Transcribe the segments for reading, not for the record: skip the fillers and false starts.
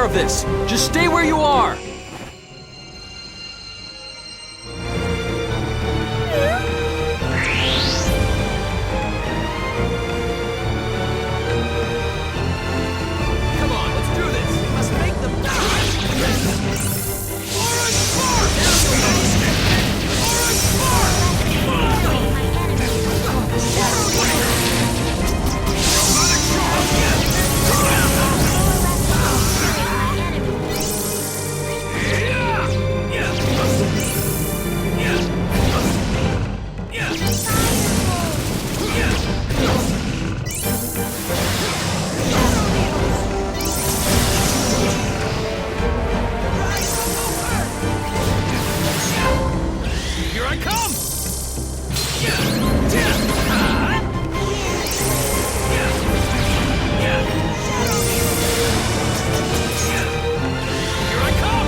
of this. Just stay where you are. Come on, let's do this. We must make them die. Orange Spark! Orange Spark! Here I come! Here I come!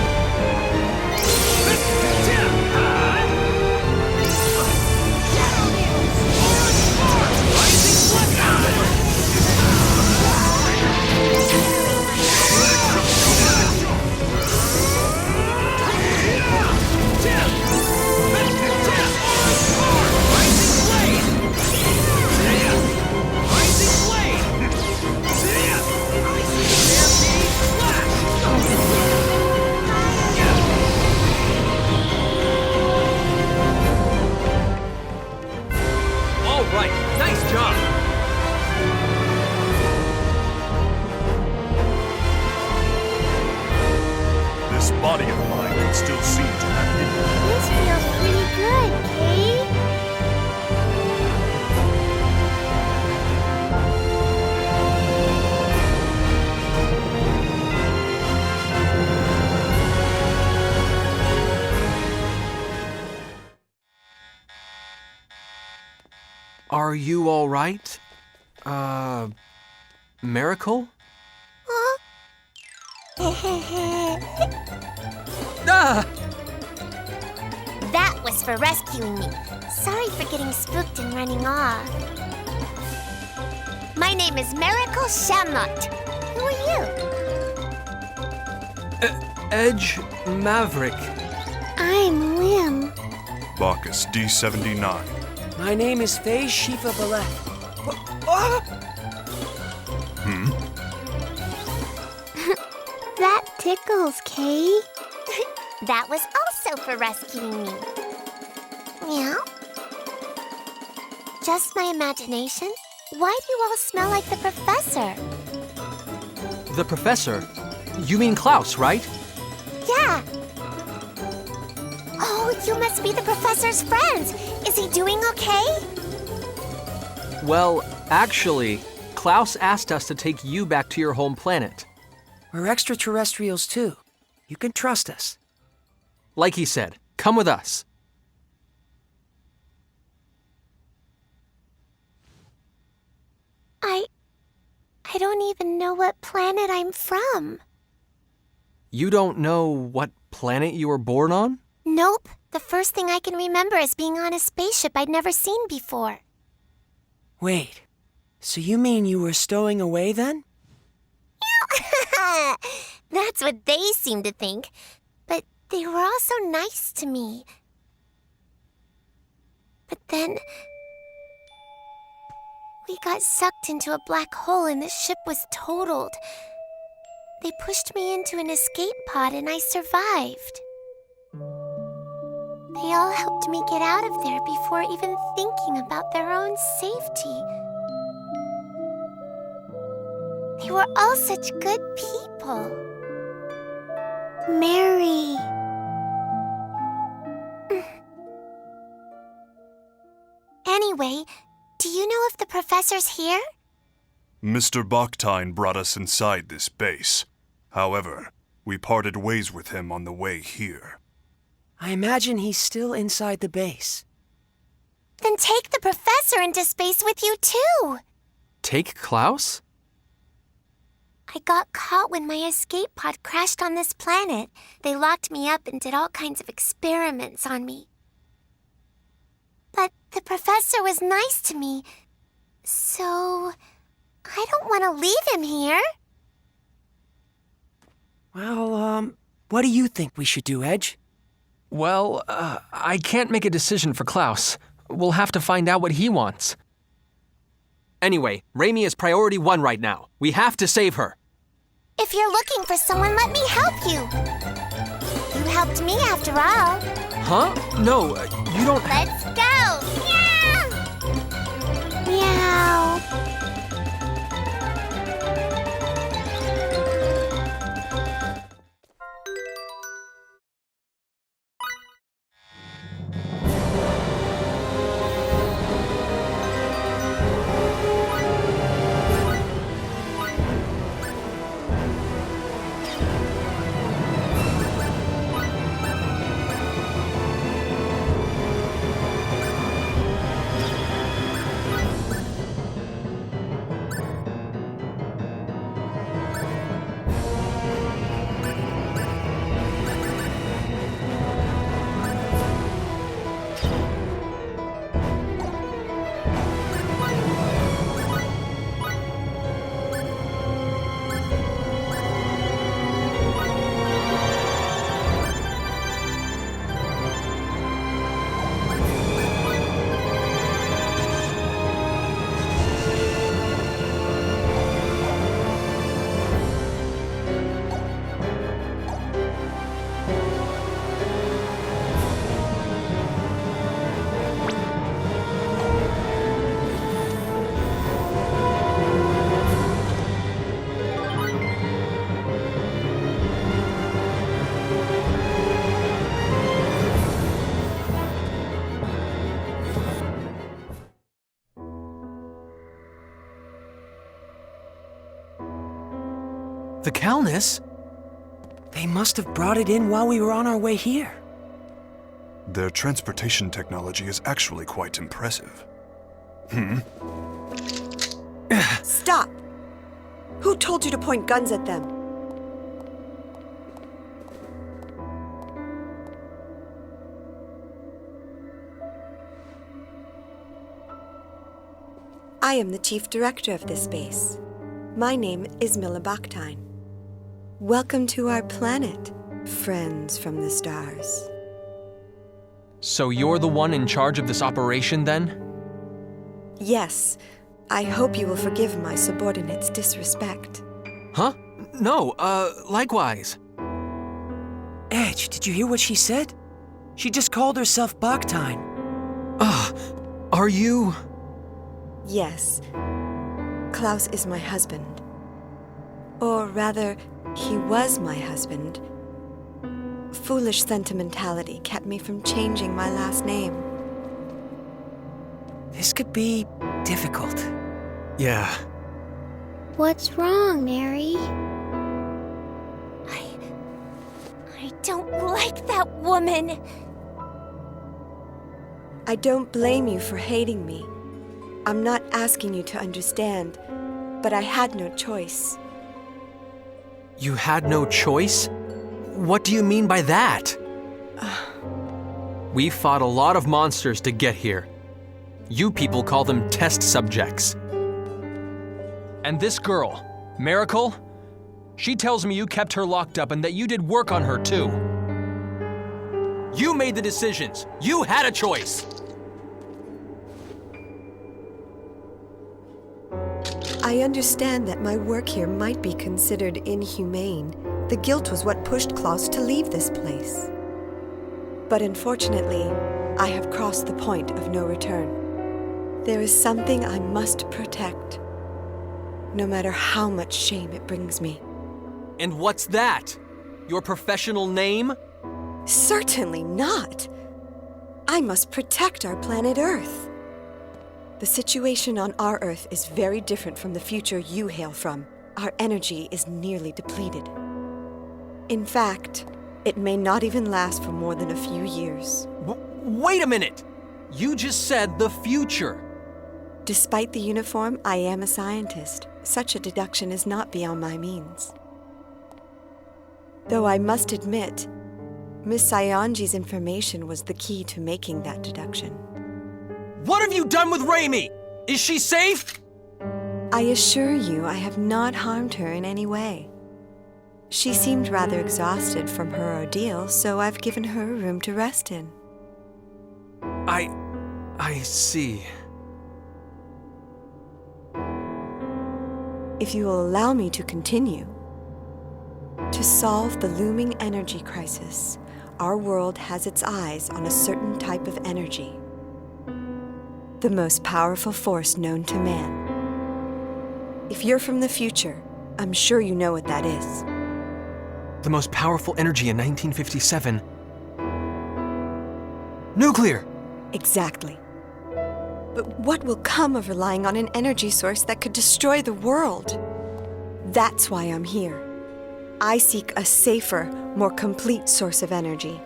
All right, nice job! This body of mine can still seem to have hidden. This feels pretty good, Kate. Are you all right? Miracle? Huh? Ah! That was for rescuing me. Sorry for getting spooked and running off. My name is Miracle Shamnot. Who are you? Edge Maverick. I'm Lim. Bacchus D79. My name is Faye Shifa Balek. That tickles, Kay. That was also for rescuing me. Meow? Just my imagination? Why do you all smell like the professor? The professor? You mean Klaus, right? Yeah. Oh, you must be the professor's friends. Is he doing okay? Well, actually, Klaus asked us to take you back to your home planet. We're extraterrestrials too. You can trust us. Like he said, come with us. I don't even know what planet I'm from. You don't know what planet you were born on? Nope. The first thing I can remember is being on a spaceship I'd never seen before. Wait, so you mean you were stowing away then? That's what they seem to think. But they were all so nice to me. But then we got sucked into a black hole and the ship was totaled. They pushed me into an escape pod and I survived. They all helped me get out of there before even thinking about their own safety. They were all such good people. Mary. Anyway, do you know if the professor's here? Mr. Baktine brought us inside this base. However, we parted ways with him on the way here. I imagine he's still inside the base. Then take the professor into space with you too. Take Klaus? I got caught when my escape pod crashed on this planet. They locked me up and did all kinds of experiments on me. But the professor was nice to me, so I don't want to leave him here. Well, what do you think we should do, Edge? Well, I can't make a decision for Klaus. We'll have to find out what he wants. Anyway, Raimi is priority 1 right now. We have to save her. If you're looking for someone, let me help you. You helped me after all. Huh? No, you don't... Let's go! Meow! Meow. The Calnus? They must have brought it in while we were on our way here. Their transportation technology is actually quite impressive. Stop! Who told you to point guns at them? I am the chief director of this base. My name is Mila Bakhtin. Welcome to our planet, friends from the stars. So you're the one in charge of this operation, then? Yes, I hope you will forgive my subordinate's disrespect. Huh? No, likewise. Edge, did you hear what she said? She just called herself Bakhtin. Are you... Yes, Klaus is my husband. Or rather, he was my husband. Foolish sentimentality kept me from changing my last name. This could be difficult. Yeah. What's wrong, Mary? I don't like that woman. I don't blame you for hating me. I'm not asking you to understand, but I had no choice. You had no choice? What do you mean by that? We fought a lot of monsters to get here. You people call them test subjects. And this girl, Miracle, she tells me you kept her locked up and that you did work on her too. You made the decisions. You had a choice. I understand that my work here might be considered inhumane. The guilt was what pushed Klaus to leave this place. But unfortunately, I have crossed the point of no return. There is something I must protect, no matter how much shame it brings me. And what's that? Your professional name? Certainly not! I must protect our planet Earth. The situation on our Earth is very different from the future you hail from. Our energy is nearly depleted. In fact, it may not even last for more than a few years. Wait a minute! You just said the future. Despite the uniform, I am a scientist. Such a deduction is not beyond my means. Though I must admit, Miss Saionji's information was the key to making that deduction. What have you done with Raimi? Is she safe? I assure you I have not harmed her in any way. She seemed rather exhausted from her ordeal, so I've given her a room to rest in. I see. If you will allow me to continue. To solve the looming energy crisis, our world has its eyes on a certain type of energy. The most powerful force known to man. If you're from the future, I'm sure you know what that is. The most powerful energy in 1957. Nuclear! Exactly. But what will come of relying on an energy source that could destroy the world? That's why I'm here. I seek a safer, more complete source of energy.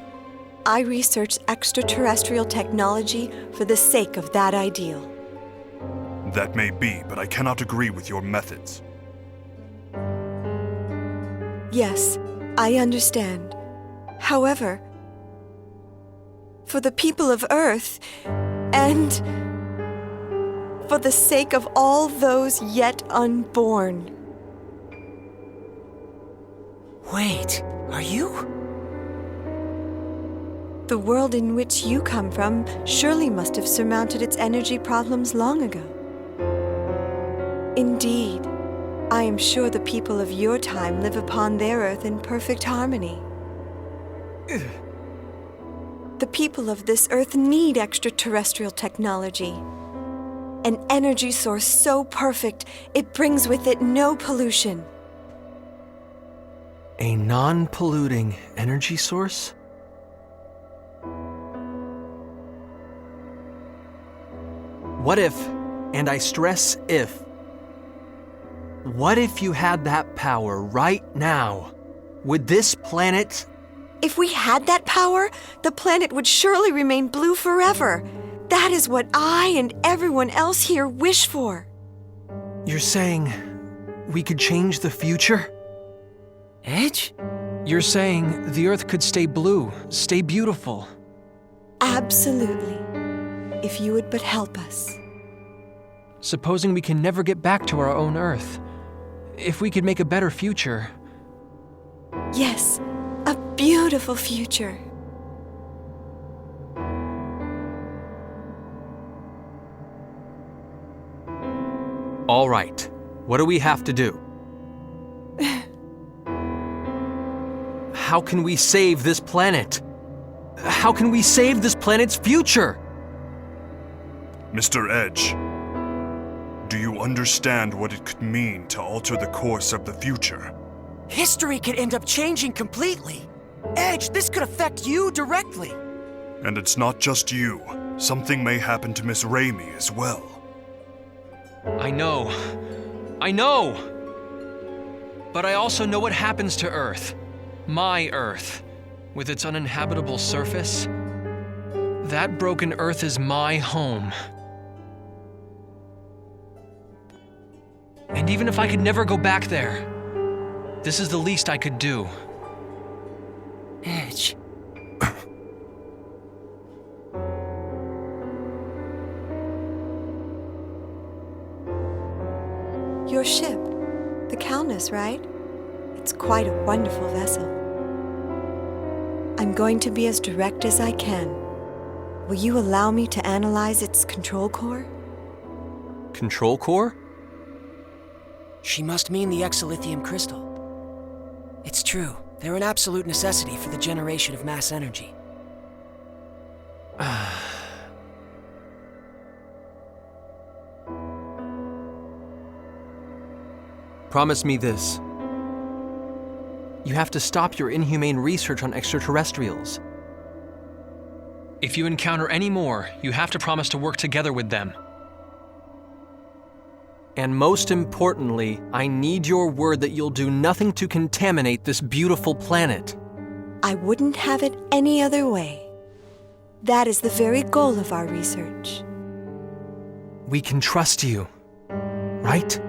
I research extraterrestrial technology for the sake of that ideal. That may be, but I cannot agree with your methods. Yes, I understand. However, for the people of Earth, and for the sake of all those yet unborn. Wait, are you? The world in which you come from surely must have surmounted its energy problems long ago. Indeed, I am sure the people of your time live upon their Earth in perfect harmony. The people of this Earth need extraterrestrial technology. An energy source so perfect, it brings with it no pollution. A non-polluting energy source? What if, and I stress if, what if you had that power right now? Would this planet... If we had that power, the planet would surely remain blue forever. That is what I and everyone else here wish for. You're saying we could change the future? Edge? You're saying the Earth could stay blue, stay beautiful. Absolutely. If you would but help us. Supposing we can never get back to our own Earth. If we could make a better future. Yes, a beautiful future. All right, what do we have to do? How can we save this planet? How can we save this planet's future? Mr. Edge, do you understand what it could mean to alter the course of the future? History could end up changing completely. Edge, this could affect you directly. And it's not just you. Something may happen to Miss Raimi as well. I know. But I also know what happens to Earth. My Earth, with its uninhabitable surface. That broken Earth is my home. And even if I could never go back there, this is the least I could do. Edge. Your ship, the Calnus, right? It's quite a wonderful vessel. I'm going to be as direct as I can. Will you allow me to analyze its control core? Control core? She must mean the exolithium crystal. It's true. They're an absolute necessity for the generation of mass energy. Promise me this. You have to stop your inhumane research on extraterrestrials. If you encounter any more, you have to promise to work together with them. And most importantly, I need your word that you'll do nothing to contaminate this beautiful planet. I wouldn't have it any other way. That is the very goal of our research. We can trust you, right?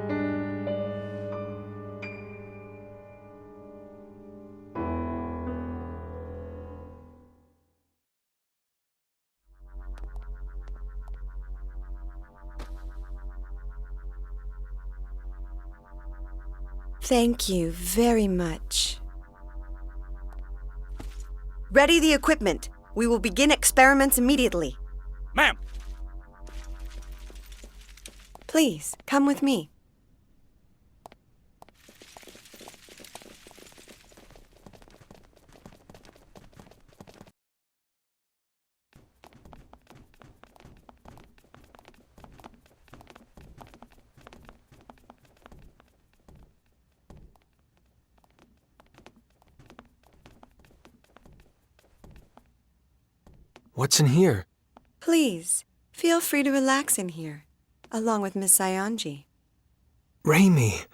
Thank you very much. Ready the equipment. We will begin experiments immediately. Ma'am! Please, come with me. What's in here? Please, feel free to relax in here, along with Miss Saionji. Raimi.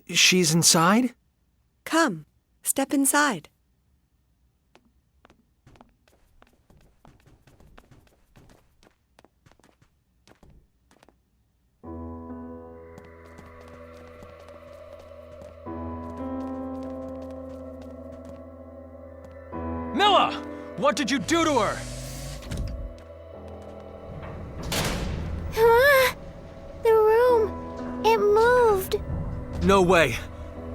She's inside? Come, step inside. Milla! What did you do to her? The room, it moved. No way.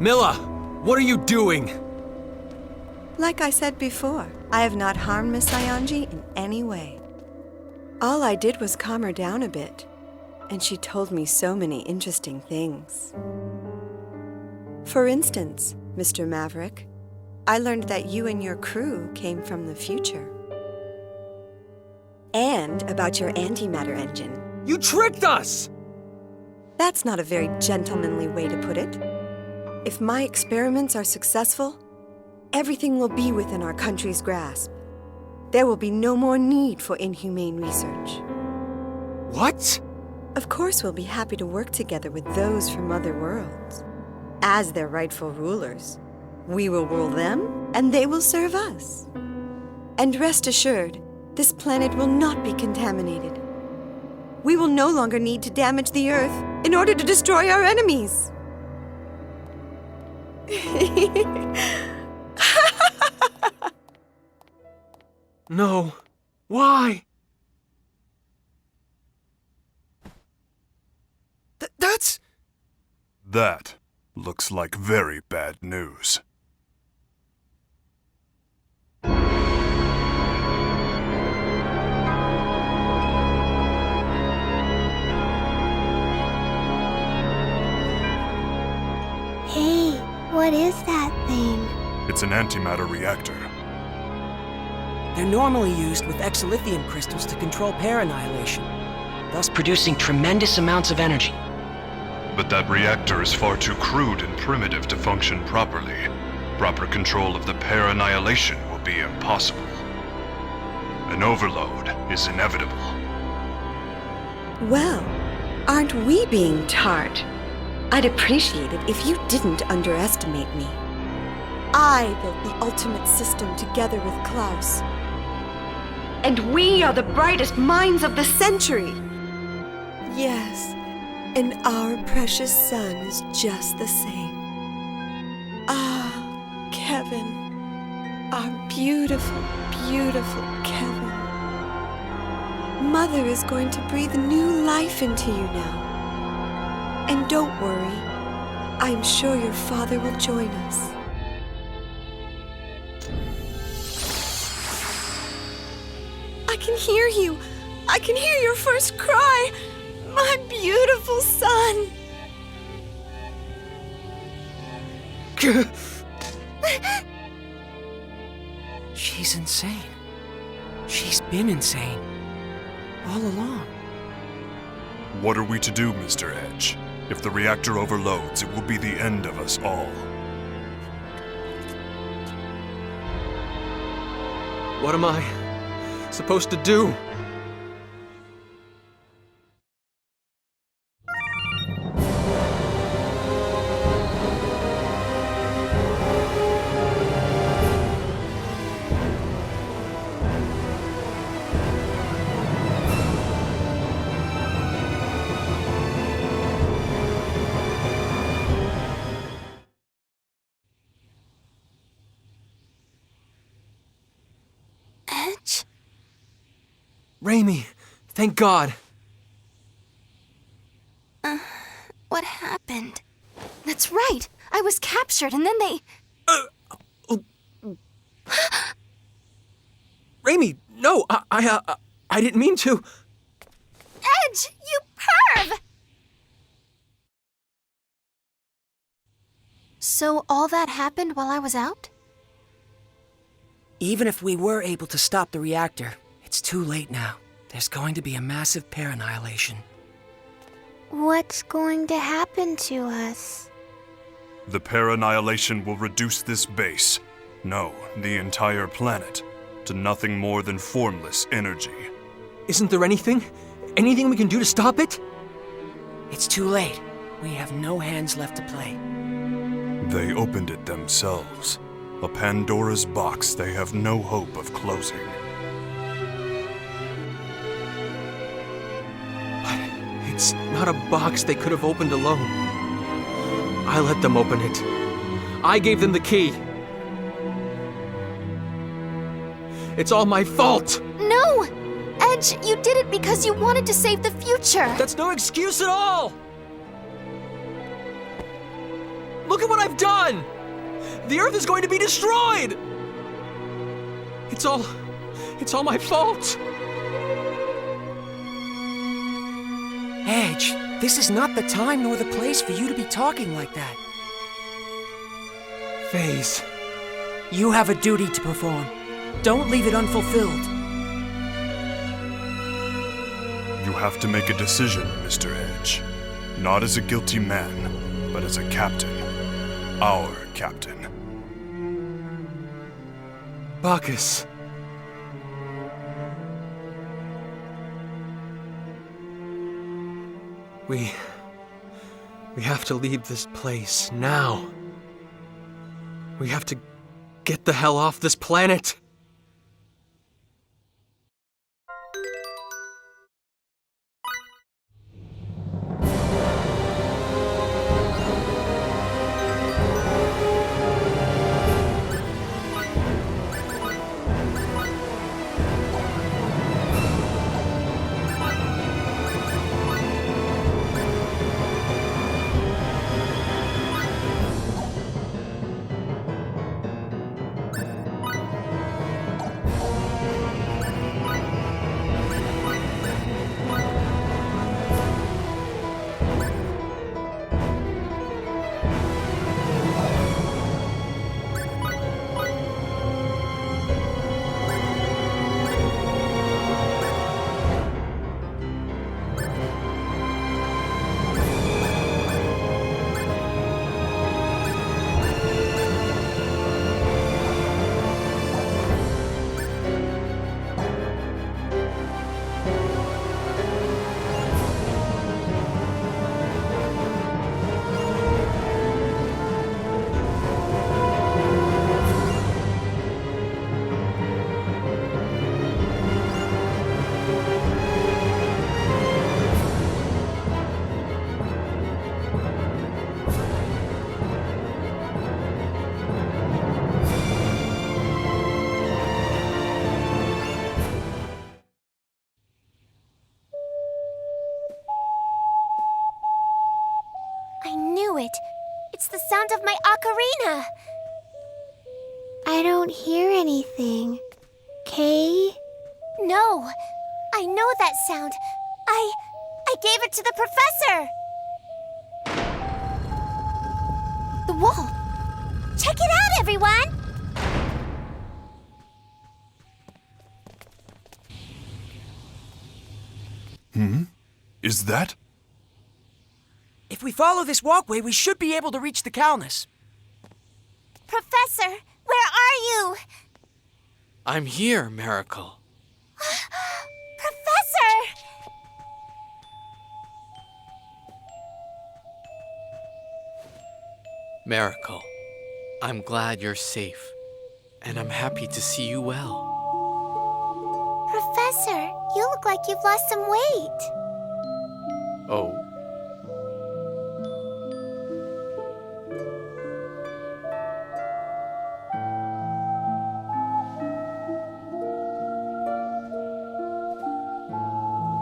Milla, what are you doing? Like I said before, I have not harmed Miss Saionji in any way. All I did was calm her down a bit, and she told me so many interesting things. For instance, Mr. Maverick, I learned that you and your crew came from the future. And about your antimatter engine. You tricked us! That's not a very gentlemanly way to put it. If my experiments are successful, everything will be within our country's grasp. There will be no more need for inhumane research. What? Of course, we'll be happy to work together with those from other worlds. As their rightful rulers, we will rule them, and they will serve us. And rest assured, this planet will not be contaminated. We will no longer need to damage the Earth in order to destroy our enemies. No. Why? That's... That looks like very bad news. Hey, what is that thing? It's an antimatter reactor. They're normally used with exilithium crystals to control pair annihilation, thus producing tremendous amounts of energy. But that reactor is far too crude and primitive to function properly. Proper control of the pair annihilation will be impossible. An overload is inevitable. Well, aren't we being tart? I'd appreciate it if you didn't underestimate me. I built the ultimate system together with Klaus. And we are the brightest minds of the century. Yes, and our precious son is just the same. Ah, Kevin. Our beautiful, beautiful Kevin. Mother is going to breathe new life into you now. And don't worry, I'm sure your father will join us. I can hear you. I can hear your first cry. My beautiful son. She's insane. She's been insane. All along. What are we to do, Mr. Edge? If the reactor overloads, it will be the end of us all. What am I supposed to do? Edge? Raimi, thank God. What happened? That's right. I was captured and then they... Amy, no, I didn't mean to. Edge, you perv! So all that happened while I was out? Even if we were able to stop the reactor, it's too late now. There's going to be a massive pair annihilation. What's going to happen to us? The pair annihilation will reduce this base, no, the entire planet, to nothing more than formless energy. Isn't there anything we can do to stop it? It's too late. We have no hands left to play. They opened it themselves. A Pandora's box they have no hope of closing. But it's not a box they could have opened alone. I let them open it. I gave them the key. It's all my fault! No! Edge, you did it because you wanted to save the future! That's no excuse at all! Look at what I've done! The Earth is going to be destroyed! It's all my fault! Edge, this is not the time nor the place for you to be talking like that. Phase. You have a duty to perform. Don't leave it unfulfilled. You have to make a decision, Mr. Edge. Not as a guilty man, but as a captain. Our captain. Bacchus. We have to leave this place now. We have to get the hell off this planet. I knew it. It's the sound of my ocarina. I don't hear anything. Kay? No. I know that sound. I gave it to the professor. The wall. Check it out, everyone. Is that? If we follow this walkway, we should be able to reach the Calnus. Professor, where are you? I'm here, Miracle. Professor! Miracle, I'm glad you're safe, and I'm happy to see you well. Professor, you look like you've lost some weight. Oh?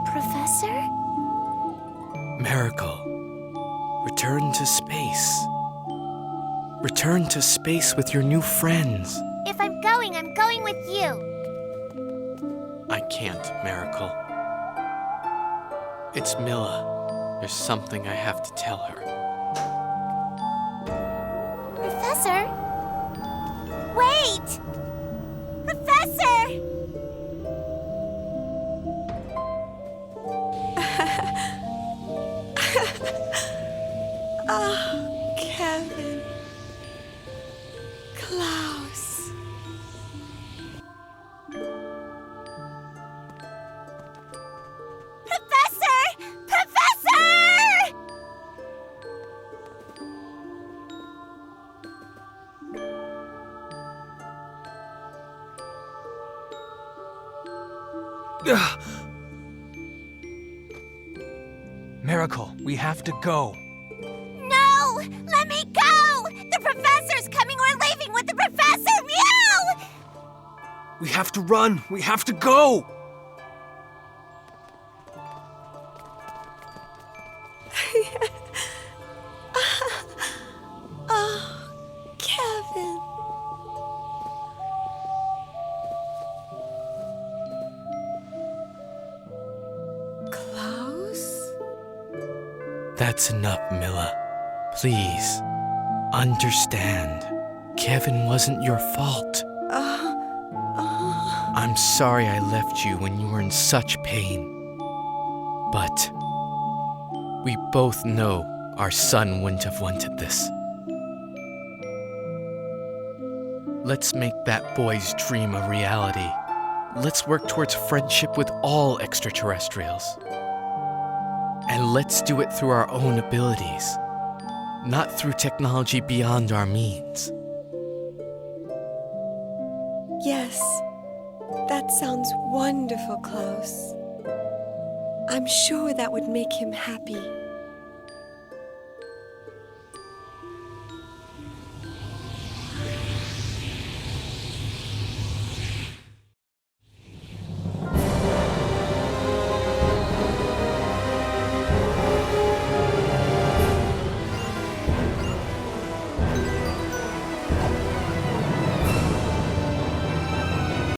Professor? Miracle, return to space. Return to space with your new friends. If I'm going with you. I can't, Miracle. It's Milla. There's something I have to tell her. Professor? Wait! Professor! Oh, Kevin. Klaus. Professor! Professor! Miracle, we have to go. No! Let me go! The professor's coming! We're leaving with the professor! Meow! We have to run. We have to go. Oh, Kevin. Klaus? That's enough, Milla. Please, understand. Kevin wasn't your fault. I'm sorry I left you when you were in such pain. But we both know our son wouldn't have wanted this. Let's make that boy's dream a reality. Let's work towards friendship with all extraterrestrials. And let's do it through our own abilities, not through technology beyond our means. Yes, that sounds wonderful, Klaus. I'm sure that would make him happy.